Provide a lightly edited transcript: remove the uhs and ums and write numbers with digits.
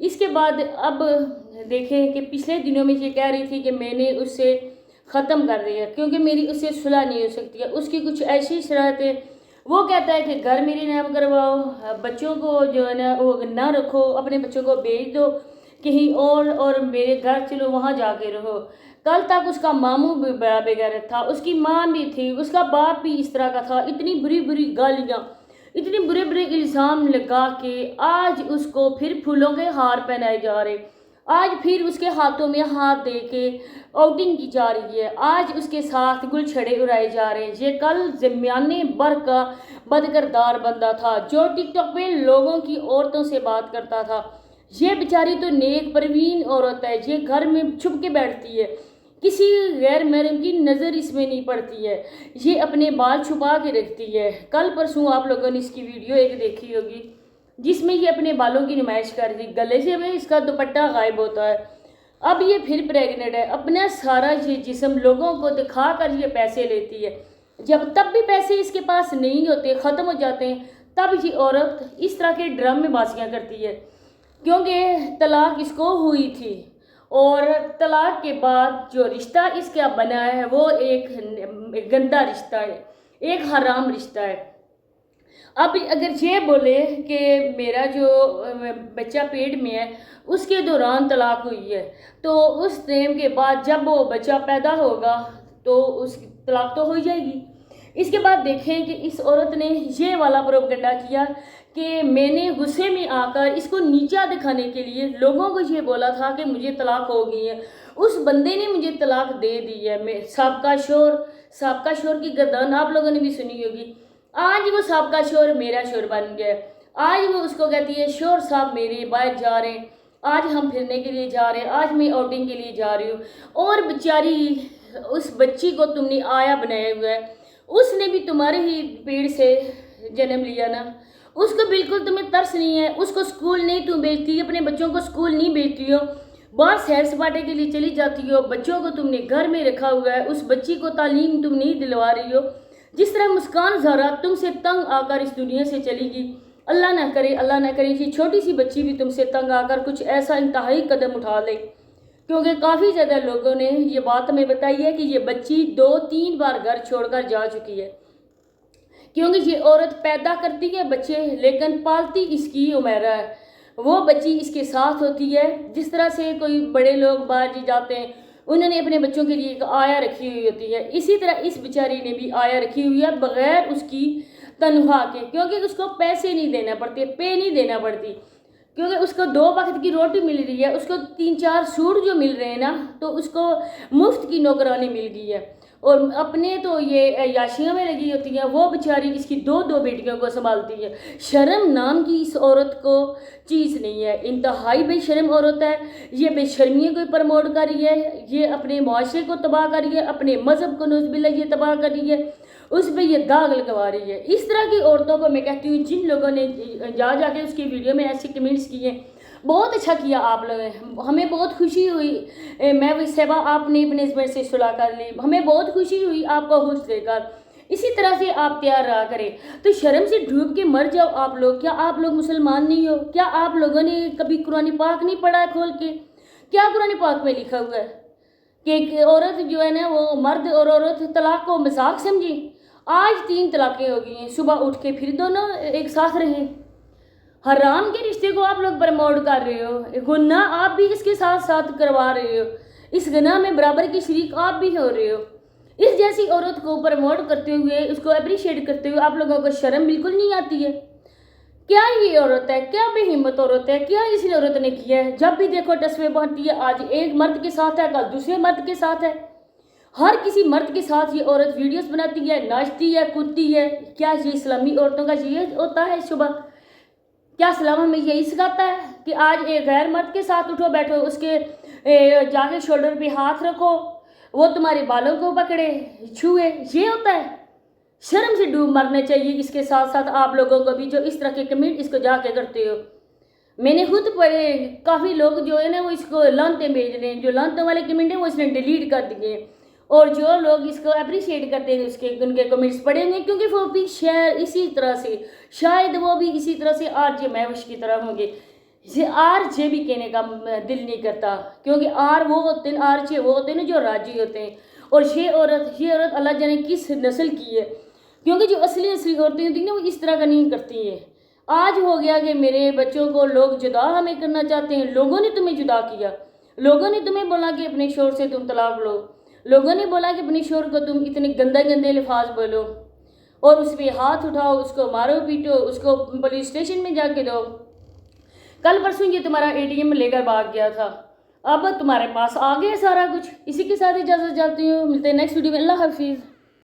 اس کے بعد اب دیکھیں کہ پچھلے دنوں میں یہ کہہ رہی تھی کہ میں نے اس سے ختم کر دیا کیونکہ میری اس سے صلح نہیں ہو سکتی ہے، اس کی کچھ ایسی شرائطیں، وہ کہتا ہے کہ گھر میری نہ کرواؤ، بچوں کو جو ہے نا وہ نہ رکھو، اپنے بچوں کو بھیج دو کہیں اور میرے گھر چلو وہاں جا کے رہو۔ کل تک اس کا ماموں بھی بڑا بغیرت تھا، اس کی ماں بھی تھی، اس کا باپ بھی اس طرح کا تھا، اتنی بری بری گالیاں، اتنے برے برے الزام لگا کے آج اس کو پھر پھولوں کے ہار پہنائے جا رہے، آج پھر اس کے ہاتھوں میں ہاتھ دے کے آؤٹنگ کی جا رہی ہے، آج اس کے ساتھ گل چھڑے اڑائے جا رہے ہیں۔ یہ کل زمیانے بر کا بد کردار بندہ تھا جو ٹک ٹاک پہ لوگوں کی عورتوں سے بات کرتا تھا، یہ بیچاری تو نیک پروین عورت ہے، یہ گھر میں چھپ کے بیٹھتی ہے، کسی غیر محرم کی نظر اس میں نہیں پڑتی ہے، یہ اپنے بال چھپا کے رکھتی ہے۔ کل پرسوں آپ لوگوں نے اس کی ویڈیو ایک دیکھی ہوگی جس میں یہ اپنے بالوں کی نمائش کر رہی، گلے سے اس کا دوپٹہ غائب ہوتا ہے۔ اب یہ پھر پریگننٹ ہے، اپنا سارا یہ جسم لوگوں کو دکھا کر یہ پیسے لیتی ہے، جب تب بھی پیسے اس کے پاس نہیں ہوتے، ختم ہو جاتے ہیں، تب یہ عورت اس طرح کے ڈرام میں بازیاں کرتی ہے کیونکہ طلاق اس کو ہوئی تھی، اور طلاق کے بعد جو رشتہ اس کا بنا ہے وہ ایک گندا رشتہ ہے، ایک حرام رشتہ ہے۔ اب اگر یہ بولے کہ میرا جو بچہ پیٹ میں ہے اس کے دوران طلاق ہوئی ہے تو اس ٹائم کے بعد جب وہ بچہ پیدا ہوگا تو اس کی طلاق تو ہو جائے گی۔ اس کے بعد دیکھیں کہ اس عورت نے یہ والا پروپیگنڈا کیا کہ میں نے غصے میں آ کر اس کو نیچا دکھانے کے لیے لوگوں کو یہ بولا تھا کہ مجھے طلاق ہو گئی ہے، اس بندے نے مجھے طلاق دے دی ہے، میں سابقہ شوہر کی گردان آپ لوگوں نے بھی سنی ہوگی، آج وہ سابقہ شوہر میرا شوہر بن گیا ہے، آج وہ اس کو کہتی ہے شوہر صاحب میرے باہر جا رہے ہیں، آج ہم پھرنے کے لیے جا رہے ہیں، آج میں آؤٹنگ کے لیے جا رہی ہوں، اور بیچاری اس بچی کو تم نے آیا بنایا ہوا ہے، اس نے بھی تمہارے ہی پیڑ سے جنم لیا نا، اس کو بالکل تمہیں ترس نہیں ہے، اس کو سکول نہیں تم بھیجتی، اپنے بچوں کو سکول نہیں بھیجتی ہو، باہر سیر سپاٹے کے لیے چلی جاتی ہو، بچوں کو تم نے گھر میں رکھا ہوا ہے، اس بچی کو تعلیم تم نہیں دلوا رہی ہو، جس طرح مسکان زہرا تم سے تنگ آ کر اس دنیا سے چلی گئی، اللہ نہ کرے یہ چھوٹی سی بچی بھی تم سے تنگ آ کر کچھ ایسا انتہائی قدم اٹھا لے، کیونکہ کافی زیادہ لوگوں نے یہ بات ہمیں بتائی ہے کہ یہ بچی 2-3 بار گھر چھوڑ کر جا چکی ہے، کیونکہ یہ عورت پیدا کرتی ہے بچے لیکن پالتی اس کی عمیرہ ہے، وہ بچی اس کے ساتھ ہوتی ہے، جس طرح سے کوئی بڑے لوگ باہر جاتے ہیں انہوں نے اپنے بچوں کے لیے ایک آیا رکھی ہوئی ہوتی ہے، اسی طرح اس بیچاری نے بھی آیا رکھی ہوئی ہے بغیر اس کی تنخواہ کے، کیونکہ اس کو پیسے نہیں دینا پڑتے، پے نہیں دینا پڑتی، کیونکہ اس کو 2 وقت کی روٹی مل رہی ہے، اس کو 3-4 سوٹ جو مل رہے ہیں نا تو اس کو مفت کی نوکرانی مل گئی ہے، اور اپنے تو یہ عیاشیوں میں لگی ہوتی ہیں، وہ بیچاری اس کی 2 بیٹیوں کو سنبھالتی ہے، شرم نام کی اس عورت کو چیز نہیں ہے، انتہائی بے شرم عورت ہے، یہ بے شرمیوں کو پروموٹ کر رہی ہے، یہ اپنے معاشرے کو تباہ کر رہی ہے، اپنے مذہب کو نعوذ باللہ یہ تباہ کر رہی ہے، اس پہ یہ داغ لگوا رہی ہے۔ اس طرح کی عورتوں کو میں کہتی ہوں جن لوگوں نے جا کے اس کی ویڈیو میں ایسے کمنٹس کیے، بہت اچھا کیا آپ لوگوں نے، ہمیں بہت خوشی ہوئی، میں وہ صحبہ آپ نے اپنے ہسبینڈ سے صلح کر لی، ہمیں بہت خوشی ہوئی آپ کو خوش دے کر، اسی طرح سے آپ تیار رہا کریں، تو شرم سے ڈوب کے مر جاؤ آپ لوگ، کیا آپ لوگ مسلمان نہیں ہو؟ کیا آپ لوگوں نے کبھی قرآن پاک نہیں پڑھا کھول کے؟ کیا قرآن پاک میں لکھا ہوا ہے کہ عورت جو ہے نا وہ مرد اور عورت طلاق کو مذاق سمجھی؟ آج 3 طلاقیں ہو گئی ہیں، صبح اٹھ کے پھر دونوں ایک ساتھ رہیں، حرام کے رشتے کو آپ لوگ پروموٹ کر رہے ہو، گناہ آپ بھی اس کے ساتھ کروا رہے ہو، اس گناہ میں برابر کی شریک آپ بھی ہو رہے ہو، اس جیسی عورت کو پروموٹ کرتے ہوئے اس کو اپریشیٹ کرتے ہوئے آپ لوگوں کو شرم بالکل نہیں آتی ہے؟ کیا یہ عورت ہے؟ کیا بے ہمت عورت ہے؟ کیا اس عورت نے کیا ہے؟ جب بھی دیکھو ٹسوے بانٹتی ہے، آج ایک مرد کے ساتھ ہے، کل دوسرے مرد کے ساتھ ہے، ہر کسی مرد کے ساتھ یہ عورت ویڈیوز بناتی ہے، ناچتی ہے، کودتی ہے، کیا یہ اسلامی عورتوں کا یہ ہوتا ہے شبہ؟ کیا اسلام ہمیں یہی سکھاتا ہے کہ آج ایک غیر مرد کے ساتھ اٹھو بیٹھو، اس کے جا کے شولڈر پہ ہاتھ رکھو، وہ تمہارے بالوں کو پکڑے چھوئے، یہ ہوتا ہے؟ شرم سے ڈوب مرنا چاہیے اس کے ساتھ ساتھ آپ لوگوں کو بھی جو اس طرح کے کمنٹ اس کو جا کے کرتے ہو۔ میں نے خود پڑھے، کافی لوگ جو ہے نا وہ اس کو لانتیں بھیج رہے ہیں، جو لانتوں والے کمنٹ ہیں وہ اس نے ڈیلیٹ کر دیے، اور جو لوگ اس کو اپریشیٹ کرتے ہیں ان کے کمنٹس پڑھیں گے، کیونکہ وہ بھی شاید اسی طرح سے آر جے مہوش کی طرح ہوں گے، یہ آر جے بھی کہنے کا دل نہیں کرتا، کیونکہ آر وہ ہوتے ہیں، آر جے وہ ہوتے ہیں جو راجی ہوتے ہیں، اور یہ عورت اللہ جانے کس نسل کی ہے، کیونکہ جو اصلی عورتیں ہوتی ہیں نا وہ اس طرح کا نہیں کرتی ہیں۔ آج ہو گیا کہ میرے بچوں کو لوگ جدا ہمیں کرنا چاہتے ہیں، لوگوں نے تمہیں جدا کیا، لوگوں نے تمہیں بولا کہ اپنے شوہر سے تم طلاق لو، لوگوں نے بولا کہ اپنے شوہر کو تم اتنے گندے گندے الفاظ بولو اور اس پہ ہاتھ اٹھاؤ، اس کو مارو پیٹو، اس کو پولیس اسٹیشن میں جا کے دو۔ کل پرسوں یہ تمہارا اے ٹی ایم لے کر بھاگ گیا تھا، اب تمہارے پاس آ گیا سارا کچھ۔ اسی کے ساتھ اجازت چاہتی ہوں، ملتے ہیں نیکسٹ ویڈیو میں، اللہ حافظ۔